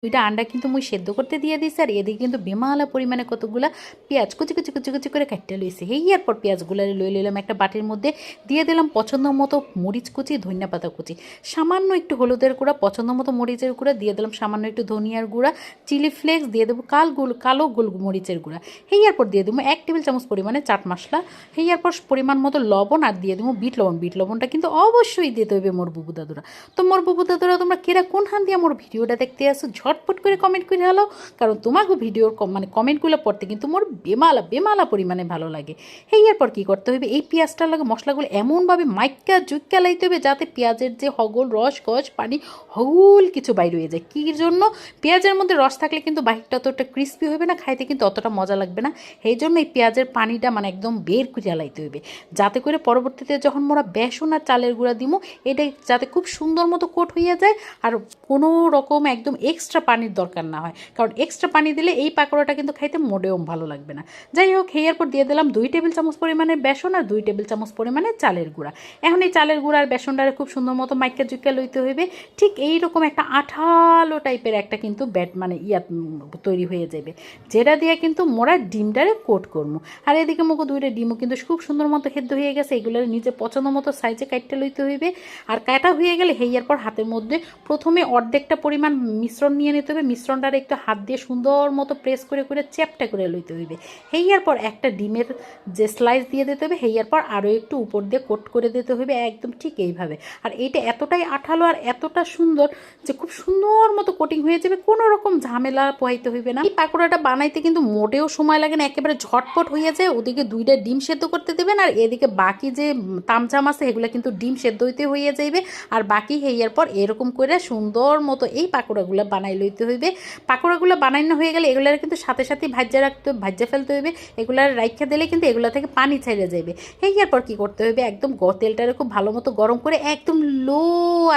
দুইটা আন্ডা কিন্তু মুই সেদ্ধ করতে দিয়ে দিছি, আর এদিকে কিন্তু বেমালা পরিমাণে কতগুলা পেঁয়াজ কুচি কুচি কুচি কুচি করে কাটতে লইছি। এরপর পেঁয়াজগুলো লই লইলাম একটা বাটির মধ্যে, দিয়ে দিলাম পছন্দ মতো মরিচ কুচি, ধনিয়া পাতা কুচি, সামান্য একটু হলুদের গুঁড়া, পছন্দ মতো মরিচের গুঁড়া দিয়ে দিলাম, সামান্য একটু ধনিয়ার গুঁড়া, চিলি ফ্লেক্স দিয়ে দেবো, কালো গোল মরিচের গুঁড়া। এরপর দিয়ে দেবো 1 টেবিল চামচ পরিমাণে চাট মশলা। এরপর পরিমাণ মতো লবণ, আর দিয়ে দেবো বিট লবণ। বিট লবণটা কিন্তু অবশ্যই দিতে হবে মোর বুবু দাদুরা। তো মোর বুবু দাদুরা তোমরা কেরা কোন হান দিয়ে মোর ভিডিওটা দেখতে আসো ঝটপট করে কমেন্ট করে হলো, কারণ তোমাকে ভিডিওর কমেন্টগুলো পড়তে কিন্তু মোর বেমালা পরিমাণে ভালো লাগে। এরপর কী করতে হবে, এই পেঁয়াজটার লাগে মশলাগুলো এমনভাবে মাইক্কা জুইক্কা লাইতে হবে যাতে পেঁয়াজের যে হগল রস কষ পানি হগুল কিছু বাইর হয়ে যায়। কী জন্য? পেঁয়াজের মধ্যে রস থাকলে কিন্তু বাহিরটা অতটা ক্রিস্পি হবে না, খাইতে কিন্তু অতটা মজা লাগবে না। এই জন্য এই পেঁয়াজের পানিটা একদম বের করে লাইতে হবে, যাতে করে পরবর্তীতে যখন মোরা বেসন আর চালের গুঁড়া দিব এটা যাতে খুব সুন্দর মতো কোট হইয়া যায়, আর কোনো রকম একদম এক্সট্রা পানির দরকার না হয়, কারণ এক্সট্রা পানি দিলে এই পাকোড়াটা কিন্তু খাইতে মোটেও ভালো লাগবে না। যাই হোক, এরপর দিয়ে দিলাম 2 টেবিল চামচ পরিমাণে বেসন আর 2 টেবিল চামচ পরিমাণে চালের গুঁড়া। এখন এই চালের গুঁড়া আর বেসনটারে খুব সুন্দর মতো মাইকা জুইকা লইতে হইবে। ঠিক এইরকম একটা আঠালো টাইপের একটা কিন্তু তৈরি হয়ে যাবে, যেটা দিয়ে কিন্তু মোরা ডিমটারে কোট করবো। আর এদিকে মুখো 2টা ডিমও কিন্তু খুব সুন্দর মতো সেদ্ধ হয়ে গেছে, এগুলোর নিজে পছন্দ মতো সাইজে কাটতে লইতে হইবে। আর কাটা হয়ে গেলে এরপর হাতের মধ্যে প্রথমে অর্ধেকটা পরিমাণ মিশ্রণ নিয়ে নিতে হবে, মিশ্রণটার একটু হাত দিয়ে সুন্দর মতো প্রেস করে করে চ্যাপটা করে লইতে হইবে। এরপর একটা ডিমের যে স্লাইস দিয়ে দিতে হবে, এরপর আরও একটু উপর দিয়ে কোট করে দিতে হবে একদম ঠিক এইভাবে। আর এইটা এতটাই আঠালো আর এতটা সুন্দর যে খুব সুন্দর মতো কোটিং হয়ে যাবে, কোনো রকম ঝামেলা পোহাইতে হইবে না। এই পাকোড়াটা বানাইতে কিন্তু মোটেও সময় লাগে না, একেবারে ঝটপট হয়ে যায়। ওদিকে 2টা ডিম সেদ্ধ করতে দেবেন, আর এদিকে বাকি যে তামঝাম আছে এগুলো কিন্তু ডিম সেদ্ধ হইতে হয়ে যাইবে। আর বাকি এরপর এরকম করে সুন্দর মতো এই পাকোড়াগুলো বানাই লইতে হইবে। পাকোড়াগুলো বানানো হয়ে গেলে এগুলার কিন্তু সাথে সাথে ভাজ্যা ফেলতে হইবে। এগুলার রাইখা দিলে কিন্তু এগুলো থেকে পানি ছেড়ে যাবে। এরপর কি করতে হবে, একদম তেলটারে খুব ভালো মতো গরম করে একদম লো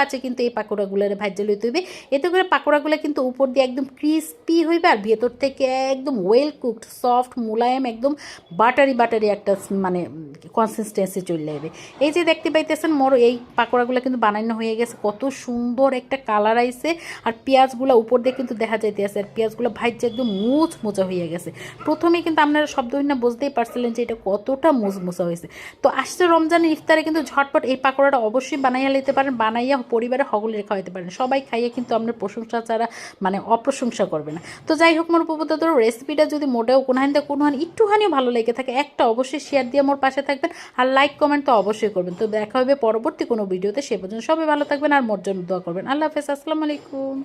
আছে কিন্তু এই পাকোড়াগুলোর ভাজ্যা লইতে হইবে। এতে করে পাকোড়াগুলো কিন্তু উপর দিয়ে একদম ক্রিস্পি হইবে, আর ভেতর থেকে একদম ওয়েল কুকড সফট মুলায়েম একদম বাটারি একটা কনসিস্টেন্সি চলে যাবে। এই যে দেখতে পাইতেছেন মোর এই পাকোড়াগুলো কিন্তু বানানো হয়ে গেছে, কত সুন্দর একটা কালার আইছে। আর পেঁয়াজগুলো উপর দিয়ে কিন্তু দেখা যাইতে আছে, আর পেঁয়াজগুলো ভাইজে একদম মুচমুচা হয়ে গেছে। প্রথমে কিন্তু আপনারা শব্দ না বুঝতেই পারছিলেন যে এটা কতটা মুচমুচা হয়েছে। তো আসছে রমজানের ইফতারে কিন্তু ঝটপট এই পাকোড়াটা অবশ্যই বানাইয়া নিতে পারেন, বানাইয়া পরিবারে সকলের খাওয়াইতে পারেন। সবাই খাইয়ে কিন্তু আপনার প্রশংসা ছাড়া অপ্রশংসা করবে না। তো যাই হোক, মোর উপপাদ্য রেসিপিটা যদি মোটেও কোনহান একটুখানিও ভালো লেগে থাকে একটা অবশ্যই শেয়ার দিয়ে মোর পাশে থাকবেন, আর লাইক কমেন্ট তো অবশ্যই করবেন। তো দেখা হবে পরবর্তী কোনো ভিডিওতে, সে পর্যন্ত সবাই ভালো থাকবেন আর মোর জন্য দোয়া করবেন। আল্লাহ হাফেজ, আসসালামু আলাইকুম।